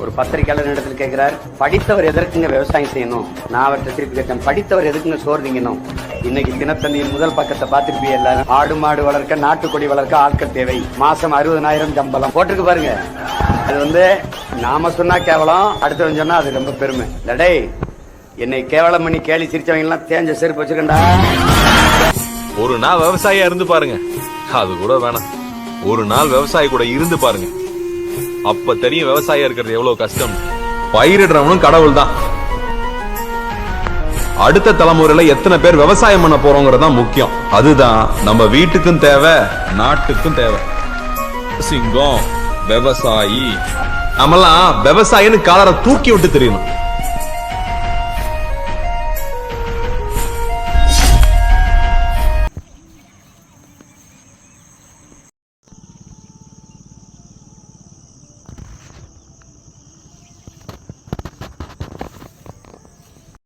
ஒரு பத்திரிகையாளர் இடத்துல கேட்கிறார், படித்தவர் எதற்குங்க விவசாயம் செய்யணும்? நான் அவர்கிட்ட திருப்பி கேட்டேன், படித்தவர் எதுக்குங்க சோறு திங்கணும்? இன்னைக்கு தினத்தந்தியின் முதல் பக்கத்தை பார்த்திருப்பீங்க எல்லாரும். ஆடு மாடு வளர்க்க, நாட்டுக்கொடி வளர்க்க ஆட்கள் தேவை, மாசம் 60,000 சம்பளம் போட்டிருக்கு பாருங்க. அது நாம சொன்னா கேவலம், அடுத்தவன் சொன்னா அது ரொம்ப பெருமை. லடே என்னை கேவலம் பண்ணி கேலி சிரிச்சவங்க எல்லாம் தேஞ்ச செருப்பு வச்சுக்கண்டா. ஒரு நாள் விவசாயியா இருந்து பாருங்க, அது கூட வேணாம். ஒரு நாள் விவசாயி கூட இருந்து பாருங்க, அப்ப தெரியும் விவசாயியா இருக்கிறது எவ்வளவு கஷ்டம். பயிரிடுறவனும் கடவுள் தான். அடுத்த தலைமுறையில எத்தனை பேர் விவசாயம் பண்ண போறோங்கிறதான் முக்கியம். அதுதான் நம்ம வீட்டுக்கும் தேவை, நாட்டுக்கும் தேவை. சிங்கம் விவசாயி, நம்மலாம் விவசாயின்னு காலரை தூக்கி விட்டு தெரியணும்.